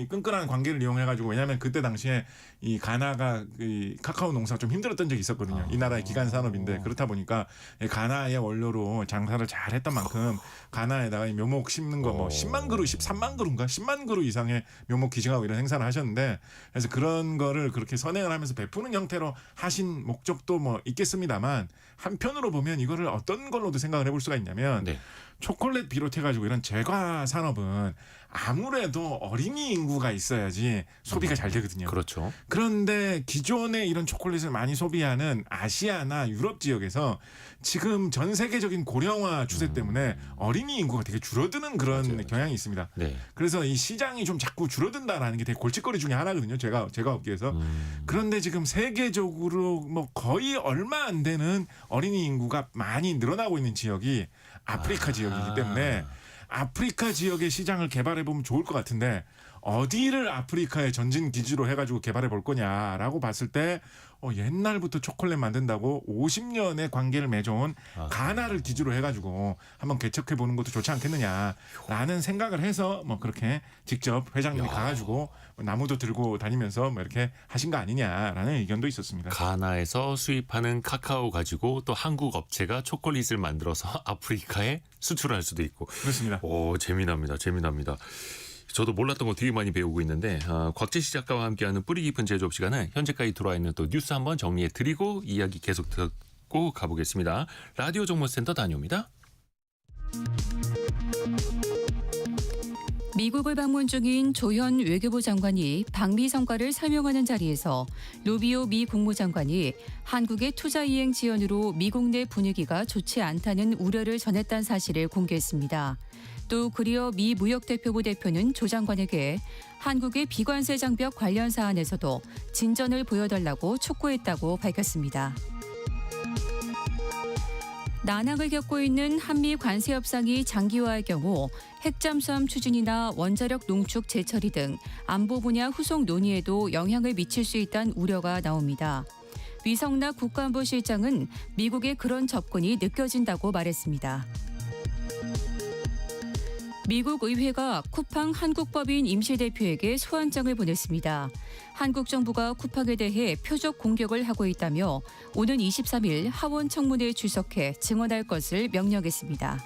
끈끈한 관계를 이용해가지고 왜냐하면 그때 당시에 이 가나가 이 카카오 농사 좀 힘들었던 적이 있었거든요. 이 나라의 기간 산업인데 그렇다 보니까 가나의 원료로 장사를 잘했던 만큼 가나에다가 이 묘목 심는 거 뭐 10만 그루, 13만 그루인가 10만 그루 이상의 묘목 기증하고 이런 행사를 하셨는데 그래서 그런 거를 그렇게 선행을 하면서 베푸는 형태로 하신 목적도 뭐 있겠습니다만 한편으로 보면 이거를 어떤 걸로도 생각을 해볼 수가 있냐면 초콜릿 비롯해가지고 이런 제과 산업은 아무래도 어린이 인구가 있어야지 소비가 잘 되거든요.
그렇죠.
그런데 기존에 이런 초콜릿을 많이 소비하는 아시아나 유럽 지역에서 지금 전 세계적인 고령화 추세 때문에 어린이 인구가 되게 줄어드는 그런 경향이 있습니다.
네.
그래서 이 시장이 좀 자꾸 줄어든다라는 게 되게 골칫거리 중에 하나거든요. 제가 업계에서. 그런데 지금 세계적으로 뭐 거의 얼마 안 되는 어린이 인구가 많이 늘어나고 있는 지역이 아프리카 지역이기 때문에 아프리카 지역의 시장을 개발해 보면 좋을 것 같은데 어디를 아프리카의 전진 기지로 해가지고 개발해 볼 거냐라고 봤을 때 옛날부터 초콜릿 만든다고 50년의 관계를 맺어온 가나를 기지로 해가지고 한번 개척해 보는 것도 좋지 않겠느냐라는 생각을 해서 뭐 그렇게 직접 회장님이 가가지고 나무도 들고 다니면서 뭐 이렇게 하신 거 아니냐라는 의견도 있었습니다.
가나에서 수입하는 카카오 가지고 또 한국 업체가 초콜릿을 만들어서 아프리카에 수출할 수도 있고.
그렇습니다.
오, 재미납니다. 저도 몰랐던 거 되게 많이 배우고 있는데 곽재시 작가와 함께하는 뿌리 깊은 제조업 시간은 현재까지 들어와 있는 또 뉴스 한번 정리해드리고 이야기 계속 듣고 가보겠습니다. 라디오 정보센터 다녀옵니다.
미국을 방문 중인 조현 외교부 장관이 방미 성과를 설명하는 자리에서 루비오 미 국무장관이 한국의 투자 이행 지연으로 미국 내 분위기가 좋지 않다는 우려를 전했다는 사실을 공개했습니다. 또 그리어 미 무역대표부 대표는 조 장관에게 한국의 비관세 장벽 관련 사안에서도 진전을 보여달라고 촉구했다고 밝혔습니다. 난항을 겪고 있는 한미 관세 협상이 장기화할 경우 핵잠수함 추진이나 원자력 농축 재처리 등 안보 분야 후속 논의에도 영향을 미칠 수 있다는 우려가 나옵니다. 위성락 국가안보실장은 미국의 그런 접근이 느껴진다고 말했습니다. 미국 의회가 쿠팡 한국법인 임시대표에게 소환장을 보냈습니다. 한국 정부가 쿠팡에 대해 표적 공격을 하고 있다며 오는 23일 하원 청문회에 출석해 증언할 것을 명령했습니다.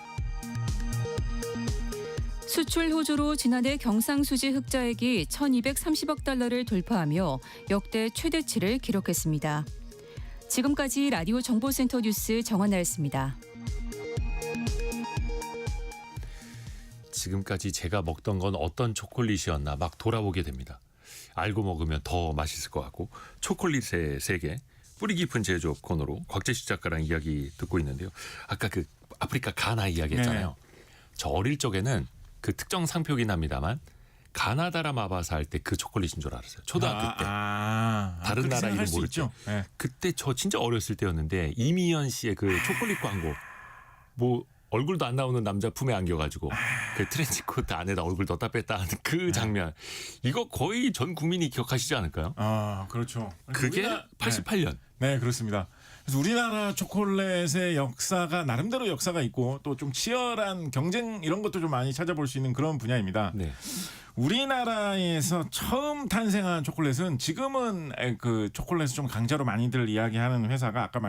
수출 호조로 지난해 경상수지 흑자액이 1,230억 달러를 돌파하며 역대 최대치를 기록했습니다. 지금까지 라디오 정보센터 뉴스 정한나였습니다.
지금까지 제가 먹던 건 어떤 초콜릿이었나 막 돌아보게 됩니다. 알고 먹으면 더 맛있을 것 같고 초콜릿의 세계 뿌리 깊은 제조업 코너로 곽재식 작가랑 이야기 듣고 있는데요. 아까 그 아프리카 가나 이야기했잖아요. 저 어릴 적에는 그 특정 상표긴 합니다만 가나다라 마바사 할 때 그 초콜릿인 줄 알았어요. 초등학교 때. 다른 나라 이름 모르죠.
네.
그때 저 진짜 어렸을 때였는데 이미연 씨의 그 초콜릿 광고 뭐 얼굴도 안 나오는 남자 품에 안겨가지고 그 트렌치코트 안에다 얼굴 넣었다 뺐다 하는 그 장면 이거 거의 전 국민이 기억하시지 않을까요?
그렇죠.
그게 88년.
네, 그렇습니다. 그래서 우리나라 초콜릿의 역사가 나름대로 역사가 있고 또 좀 치열한 경쟁 이런 것도 좀 많이 찾아볼 수 있는 그런 분야입니다.
네.
우리나라에서 처음 탄생한 초콜릿은 지금은 그 초콜릿을 좀 강자로 많이들 이야기하는 회사가 아까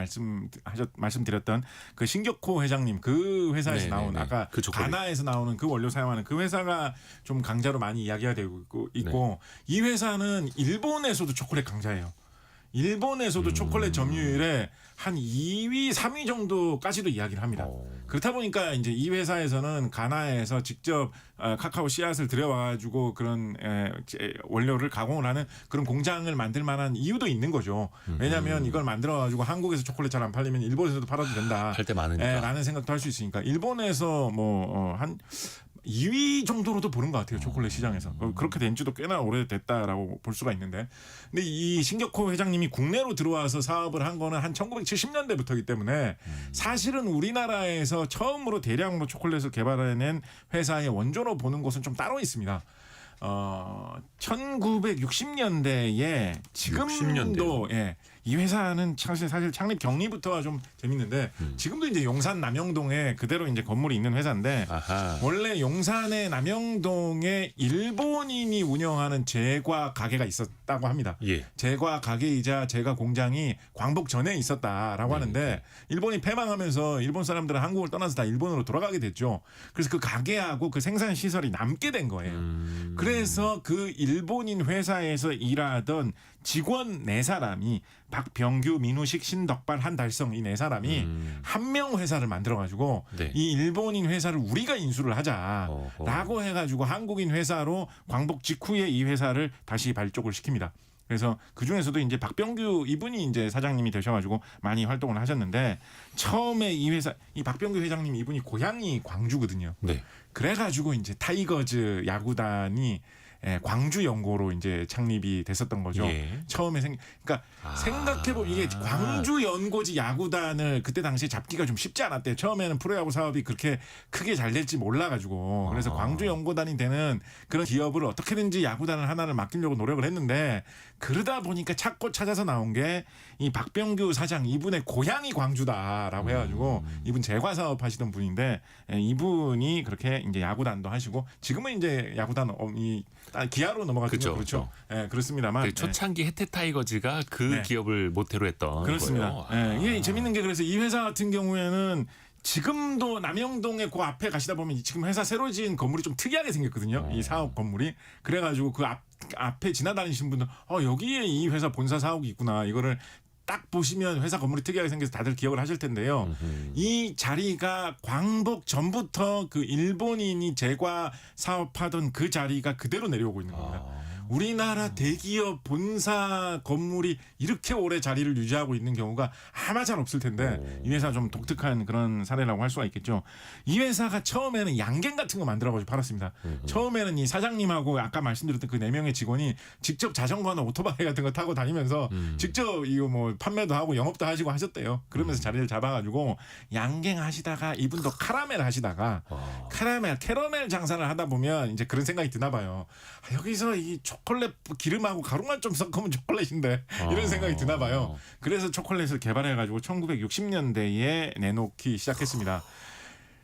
말씀드렸던 그 신격호 회장님 그 회사에서
네네네.
나온 아까
그 초콜릿.
가나에서 나오는 그 원료 사용하는 그 회사가 좀 강자로 많이 이야기가 되고 있고 이 회사는 일본에서도 초콜릿 강자예요. 일본에서도 초콜릿 점유율에 한 2위, 3위 정도까지도 이야기를 합니다. 그렇다 보니까 이제 이 회사에서는 가나에서 직접 카카오 씨앗을 들여와가지고 그런 원료를 가공을 하는 그런 공장을 만들 만한 이유도 있는 거죠. 왜냐하면 이걸 만들어가지고 한국에서 초콜릿 잘 안 팔리면 일본에서도 팔아도 된다.
팔 때 많으니까.
라는 생각도 할 수 있으니까 일본에서 한 2위 정도로도 보는 것 같아요. 초콜릿 시장에서. 그렇게 된 지도 꽤나 오래됐다라고 볼 수가 있는데. 근데 이 신격호 회장님이 국내로 들어와서 사업을 한 거는 한 1970년대부터이기 때문에 사실은 우리나라에서 처음으로 대량으로 초콜릿을 개발해낸 회사의 원조로 보는 곳은 좀 따로 있습니다. 1960년대에 지금도 이 회사는 사실 창립 경리부터가 좀 재밌는데 지금도 이제 용산 남영동에 그대로 이제 건물이 있는 회사인데 원래 용산의 남영동에 일본인이 운영하는 제과 가게가 있었다고 합니다. 제과 가게이자 제과 공장이 광복 전에 있었다라고 하는데 일본이 패망하면서 일본 사람들은 한국을 떠나서 다 일본으로 돌아가게 됐죠. 그래서 그 가게하고 그 생산 시설이 남게 된 거예요. 그래서 그 일본인 회사에서 일하던 직원 4사람이 박병규, 민우식, 신덕발, 한달성 이 4사람이 한 명 회사를 만들어가지고 이 일본인 회사를 우리가 인수를 하자라고 해가지고 한국인 회사로 광복 직후에 이 회사를 다시 발족을 시킵니다. 그래서 그 중에서도 이제 박병규 이분이 이제 사장님이 되셔가지고 많이 활동을 하셨는데 처음에 이 회사 이 박병규 회장님 이분이 고향이 광주거든요. 그래가지고 이제 타이거즈 야구단이 광주 연고로 이제 창립이 됐었던 거죠. 처음에 그러니까 생각해보면 이게 광주 연고지 야구단을 그때 당시에 잡기가 좀 쉽지 않았대요. 처음에는 프로야구 사업이 그렇게 크게 잘 될지 몰라가지고 그래서 광주 연고단이 되는 그런 기업을 어떻게든지 야구단을 하나를 맡기려고 노력을 했는데 그러다 보니까 찾고 찾아서 나온 게 이 박병규 사장 이분의 고향이 광주다라고 해가지고 이분 제과 사업 하시던 분인데 이분이 그렇게 이제 야구단도 하시고 지금은 이제 야구단 이 기아로 넘어갔죠. 그렇죠. 그렇습니다만
초창기 혜태 타이거즈가 그 기업을 모태로 했던
그렇습니다.
거예요.
이게 재밌는 게 그래서 이 회사 같은 경우에는 지금도 남영동에 그 앞에 가시다 보면 지금 회사 새로 지은 건물이 좀 특이하게 생겼거든요. 이 사업 건물이. 그래가지고 그 앞에 지나다니신 분들 여기에 이 회사 본사 사옥이 있구나. 이거를 딱 보시면 회사 건물이 특이하게 생겨서 다들 기억을 하실 텐데요. 이 자리가 광복 전부터 그 일본인이 제과 사업하던 그 자리가 그대로 내려오고 있는 겁니다. 우리나라 대기업 본사 건물이 이렇게 오래 자리를 유지하고 있는 경우가 아마 잘 없을 텐데 이 회사 좀 독특한 그런 사례라고 할 수가 있겠죠. 이 회사가 처음에는 양갱 같은 거 만들어가지고 팔았습니다. 처음에는 이 사장님하고 아까 말씀드렸던 그 4명의 직원이 직접 자전거나 오토바이 같은 거 타고 다니면서 직접 이거 뭐 판매도 하고 영업도 하시고 하셨대요. 그러면서 자리를 잡아가지고 양갱 하시다가 이분도 카라멜 하시다가 캐러멜 장사를 하다 보면 이제 그런 생각이 드나 봐요. 여기서 이 초콜릿 기름하고 가루만 좀 섞으면 초콜릿인데 이런 생각이 드나 봐요. 그래서 초콜릿을 개발해가지고 1960년대에 내놓기 시작했습니다.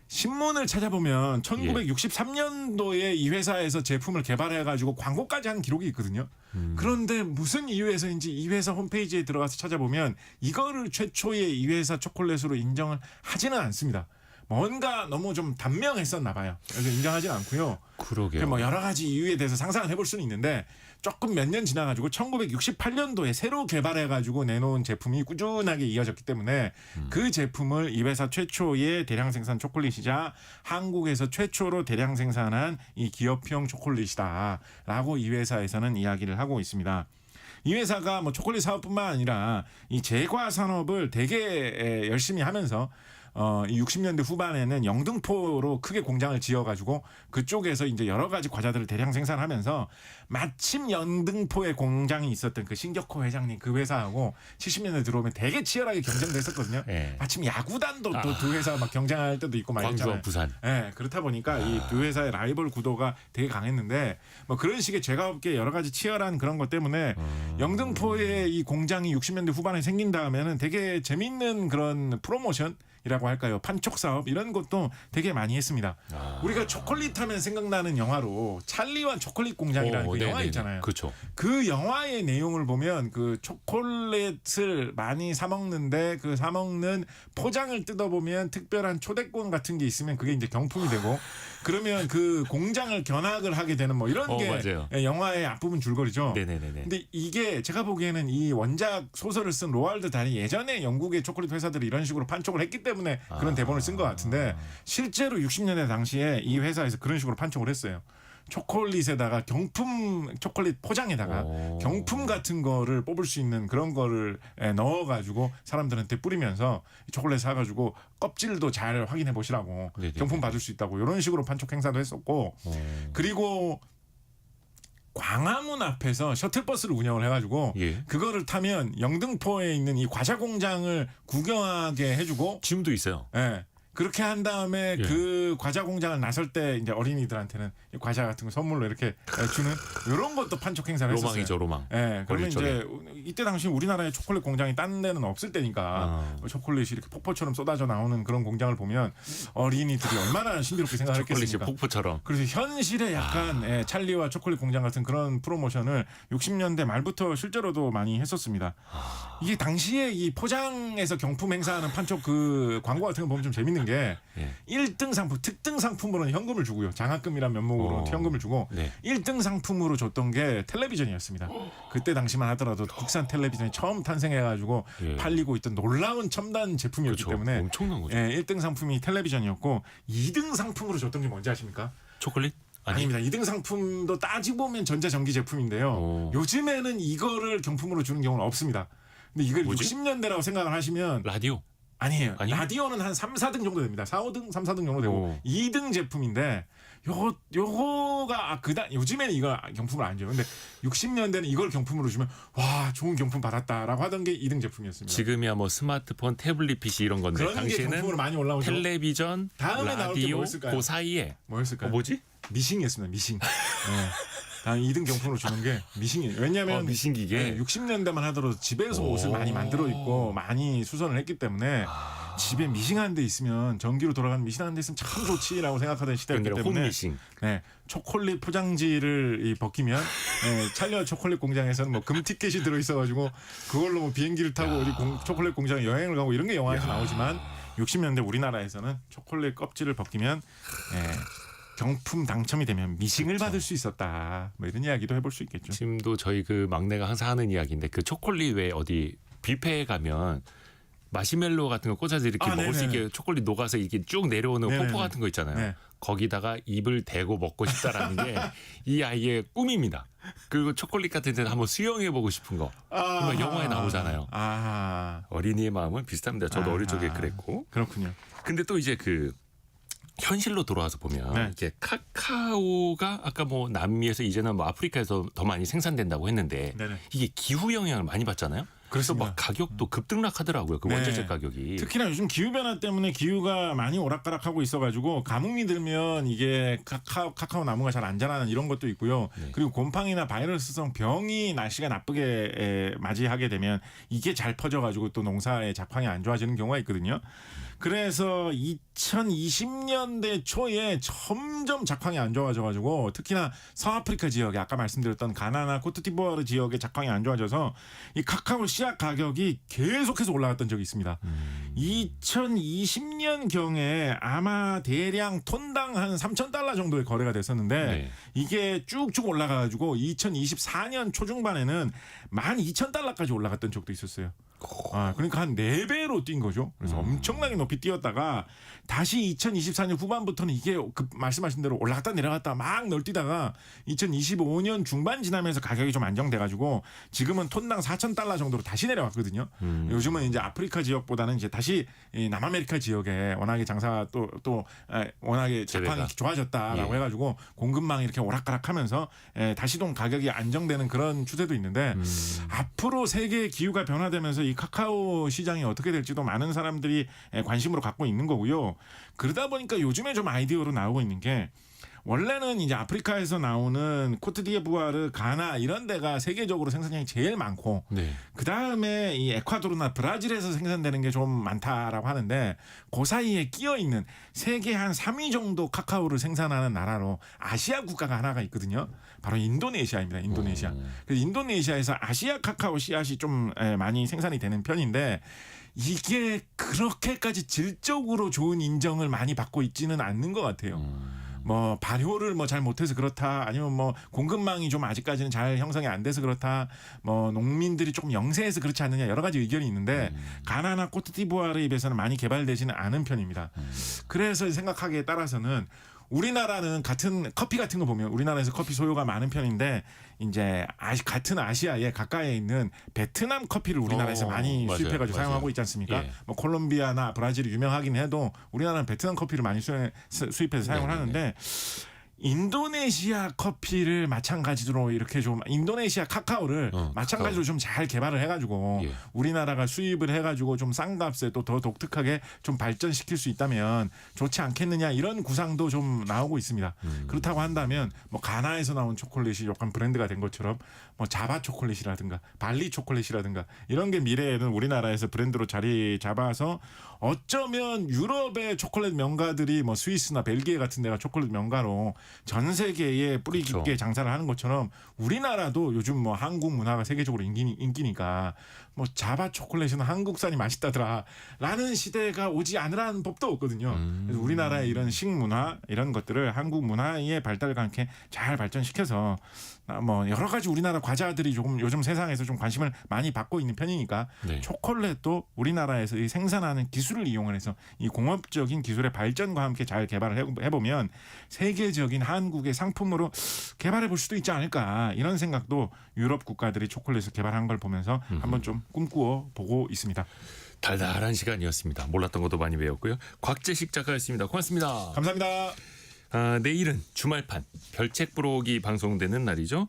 신문을 찾아보면 1963년도에 이 회사에서 제품을 개발해가지고 광고까지 한 기록이 있거든요. 그런데 무슨 이유에서인지 이 회사 홈페이지에 들어가서 찾아보면 이거를 최초의 이 회사 초콜릿으로 인정을 하지는 않습니다. 뭔가 너무 좀 단명했었나 봐요. 그래서 인정하진 않고요.
그러게요.
뭐 여러 가지 이유에 대해서 상상을 해볼 수는 있는데 조금 몇 년 지나가지고 1968년도에 새로 개발해가지고 내놓은 제품이 꾸준하게 이어졌기 때문에 그 제품을 이 회사 최초의 대량 생산 초콜릿이자 한국에서 최초로 대량 생산한 이 기업형 초콜릿이다라고 이 회사에서는 이야기를 하고 있습니다. 이 회사가 뭐 초콜릿 사업뿐만 아니라 이 제과 산업을 되게 열심히 하면서 이 60년대 후반에는 영등포로 크게 공장을 지어가지고 그쪽에서 이제 여러 가지 과자들을 대량 생산하면서 마침 영등포에 공장이 있었던 그 신격호 회장님 그 회사하고 70년대 들어오면 되게 치열하게 경쟁도 했었거든요.
네.
마침 야구단도 또 두 회사 막 경쟁할 때도 있고
광주와
말했잖아요.
부산.
네, 그렇다 보니까 이 두 회사의 라이벌 구도가 되게 강했는데 뭐 그런 식의 제과업계 여러 가지 치열한 그런 것 때문에 영등포에 이 공장이 60년대 후반에 생긴 다음에는 되게 재밌는 그런 프로모션 이라고 할까요? 판촉 사업 이런 것도 되게 많이 했습니다. 우리가 초콜릿 하면 생각나는 영화로 찰리와 초콜릿 공장이라는 그 영화 있잖아요.
그렇죠.
그 영화의 내용을 보면 그 초콜릿을 많이 사 먹는데 그 사 먹는 포장을 뜯어보면 특별한 초대권 같은 게 있으면 그게 이제 경품이 되고 그러면 그 공장을 견학을 하게 되는 뭐 이런 게
맞아요.
영화의 앞부분 줄거리죠.
네네네.
근데 이게 제가 보기에는 이 원작 소설을 쓴 로알드 달이 예전에 영국의 초콜릿 회사들이 이런 식으로 판촉을 했기 때문에 그런 대본을 쓴 것 같은데 실제로 60년대 당시에 이 회사에서 그런 식으로 판촉을 했어요. 초콜릿에다가 경품 초콜릿 포장에다가 경품 같은 거를 뽑을 수 있는 그런 거를 넣어가지고 사람들한테 뿌리면서 초콜릿 사가지고 껍질도 잘 확인해 보시라고 경품 받을 수 있다고 이런 식으로 판촉 행사도 했었고 그리고 광화문 앞에서 셔틀버스를 운영을 해가지고 그거를 타면 영등포에 있는 이 과자 공장을 구경하게 해주고
지금도 있어요.
예. 그렇게 한 다음에 그 과자 공장을 나설 때 이제 어린이들한테는 이 과자 같은 거 선물로 이렇게 주는 이런 것도 판촉 행사를 했었어요.
로망이죠, 로망.
예. 그러면 이제 이때 당시 우리나라에 초콜릿 공장이 딴 데는 없을 때니까 초콜릿이 이렇게 폭포처럼 쏟아져 나오는 그런 공장을 보면 어린이들이 얼마나 신비롭게 생각했겠습니까?
초콜릿이 폭포처럼.
그래서 현실에 약간 찰리와 초콜릿 공장 같은 그런 프로모션을 60년대 말부터 실제로도 많이 했었습니다. 이게 당시에 이 포장에서 경품 행사하는 판촉 그 광고 같은 거 보면 좀 재밌는 게 1등 상품, 특등 상품으로는 현금을 주고요. 장학금이란 면목으로 현금을 주고 1등 상품으로 줬던 게 텔레비전이었습니다. 그때 당시만 하더라도 국산 텔레비전이 처음 탄생해가지고 팔리고 있던 놀라운 첨단 제품이었기 때문에
엄청난 거죠.
1등 상품이 텔레비전이었고 2등 상품으로 줬던 게 뭔지 아십니까?
초콜릿?
아닙니다. 2등 상품도 따지고 보면 전자전기 제품인데요. 요즘에는 이거를 경품으로 주는 경우는 없습니다. 근데 이걸 60년대라고 생각을 하시면
라디오?
아니에요. 라디오는 한 3, 4등 정도 됩니다. 4, 5등, 3, 4등 정도 되고 2등 제품인데 요거가 요즘에는 이거 경품을 안 줘요. 근데 60년대는 이걸 경품으로 주면 와 좋은 경품 받았다라고 하던 게 2등 제품이었습니다.
지금이야 뭐 스마트폰, 태블릿 PC 이런 건데
그런 게 경품으로
당시에는
많이 올라오죠.
텔레비전,
다음에 나올 게
라디오
뭐였을까요?
그 사이에
뭐였을까요?
뭐지?
미싱이었습니다. 미싱. 다음 2등 경품으로 주는 게 미싱이에요. 왜냐하면
미싱기계
60년대만 하더라도 집에서 옷을 많이 만들어 입고 많이 수선을 했기 때문에 집에 미싱한 데 있으면 전기로 돌아가는 미싱한 데 있으면 참 좋지라고 생각하던 시대였기 때문에
홈미싱.
초콜릿 포장지를 벗기면 찰리와 초콜릿 공장에서는 뭐 금 티켓이 들어 있어가지고 그걸로 뭐 비행기를 타고 어디 초콜릿 공장에 여행을 가고 이런 게 영화에서 나오지만 60년대 우리나라에서는 초콜릿 껍질을 벗기면 경품 당첨이 되면 미싱을 받을 수 있었다. 뭐 이런 이야기도 해볼 수 있겠죠.
지금도 저희 그 막내가 항상 하는 이야기인데 그 초콜릿 왜 어디 뷔페에 가면 마시멜로 같은 거 꽂아서 이렇게 먹을 수 있게 초콜릿 녹아서 이렇게 쭉 내려오는 폭포 같은 거 있잖아요. 거기다가 입을 대고 먹고 싶다라는 게 이 아이의 꿈입니다. 그리고 초콜릿 같은 데는 한번 수영해 보고 싶은 거. 영화에 나오잖아요. 어린이의 마음은 비슷합니다. 저도 어릴 적에 그랬고.
그렇군요.
근데 또 이제 그 현실로 돌아와서 보면 이게 카카오가 아까 뭐 남미에서 이제는 뭐 아프리카에서 더 많이 생산된다고 했는데 이게 기후 영향을 많이 받잖아요. 그래서 막 가격도 급등락하더라고요. 그 원재료 가격이.
특히나 요즘 기후 변화 때문에 기후가 많이 오락가락하고 있어가지고 가뭄이 들면 이게 카카오 나무가 잘 안 자라는 이런 것도 있고요. 그리고 곰팡이나 바이러스성 병이 날씨가 나쁘게 맞이하게 되면 이게 잘 퍼져가지고 또 농사의 작황이 안 좋아지는 경우가 있거든요. 그래서 2020년대 초에 점점 작황이 안 좋아져가지고 특히나 서아프리카 지역에 아까 말씀드렸던 가나나 코트디부아르 지역의 작황이 안 좋아져서 이 카카오 씨앗 가격이 계속해서 올라갔던 적이 있습니다. 2020년 경에 아마 대량 톤당 한 3,000달러 정도의 거래가 됐었는데
네.
이게 쭉쭉 올라가가지고 2024년 초중반에는 12,000달러까지 올라갔던 적도 있었어요. 그러니까 한 4배로 뛴 거죠. 그래서 엄청나게 높이 뛰었다가 다시 2024년 후반부터는 이게 말씀하신 대로 올라갔다 내려갔다 막 널뛰다가 2025년 중반 지나면서 가격이 좀 안정돼가지고 지금은 톤당 4,000달러 정도로 다시 내려왔거든요. 요즘은 이제 아프리카 지역보다는 이제 다시 이 남아메리카 지역에 워낙에 장사 또 워낙에 작황이 좋아졌다라고 해가지고 공급망이 이렇게 오락가락하면서 다시 좀 가격이 안정되는 그런 추세도 있는데 앞으로 세계의 기후가 변화되면서 이 카카오 시장이 어떻게 될지도 많은 사람들이 관심으로 갖고 있는 거고요. 그러다 보니까 요즘에 좀 아이디어로 나오고 있는 게 원래는 이제 아프리카에서 나오는 코트디부아르, 가나 이런 데가 세계적으로 생산량이 제일 많고
네.
그 다음에 이 에콰도르나 브라질에서 생산되는 게 좀 많다라고 하는데 그 사이에 끼어 있는 세계 한 3위 정도 카카오를 생산하는 나라로 아시아 국가가 하나가 있거든요. 바로 인도네시아입니다. 인도네시아. 그래서 인도네시아에서 아시아 카카오 씨앗이 좀 많이 생산이 되는 편인데 이게 그렇게까지 질적으로 좋은 인정을 많이 받고 있지는 않는 것 같아요. 뭐 발효를 뭐 잘 못해서 그렇다, 아니면 뭐 공급망이 좀 아직까지는 잘 형성이 안 돼서 그렇다, 뭐 농민들이 조금 영세해서 그렇지 않느냐 여러 가지 의견이 있는데 가나나 코트디부아르에 비해서는 많이 개발되지는 않은 편입니다. 그래서 생각하기에 따라서는 우리나라는 같은 커피 같은 거 보면 우리나라에서 커피 소요가 많은 편인데 이제 같은 아시아에 가까이에 있는 베트남 커피를 우리나라에서 많이
맞아요,
수입해가지고
맞아요.
사용하고 있지 않습니까?
예.
뭐 콜롬비아나 브라질이 유명하긴 해도 우리나라는 베트남 커피를 많이 수입해서 사용을
네네네.
하는데 인도네시아 커피를 마찬가지로 이렇게 좀 인도네시아 카카오를 마찬가지로 좀 잘 개발을 해가지고
예.
우리나라가 수입을 해가지고 좀 싼 값에 또 더 독특하게 좀 발전시킬 수 있다면 좋지 않겠느냐 이런 구상도 좀 나오고 있습니다. 그렇다고 한다면 뭐 가나에서 나온 초콜릿이 약간 브랜드가 된 것처럼 뭐 자바 초콜릿이라든가 발리 초콜릿이라든가 이런 게 미래에는 우리나라에서 브랜드로 자리 잡아서 어쩌면 유럽의 초콜릿 명가들이 뭐 스위스나 벨기에 같은 데가 초콜릿 명가로 전 세계에 뿌리 깊게
그렇죠.
장사를 하는 것처럼 우리나라도 요즘 뭐 한국 문화가 세계적으로 인기니까 뭐 자바 초콜릿은 한국산이 맛있다더라 라는 시대가 오지 않으라는 법도 없거든요. 그래서 우리나라의 이런 식문화 이런 것들을 한국 문화의 발달과 함께 잘 발전시켜서 뭐 여러 가지 우리나라 과자들이 조금 요즘 세상에서 좀 관심을 많이 받고 있는 편이니까
네.
초콜릿도 우리나라에서 이 생산하는 기술을 이용해서 이 공업적인 기술의 발전과 함께 잘 개발을 해보면 세계적인 한국의 상품으로 개발해 볼 수도 있지 않을까 이런 생각도 유럽 국가들이 초콜릿을 개발한 걸 보면서 한번 좀 꿈꾸어 보고 있습니다.
달달한 시간이었습니다. 몰랐던 것도 많이 배웠고요. 곽재식 작가였습니다. 고맙습니다.
감사합니다.
내일은 주말판 별책 부록이 방송되는 날이죠.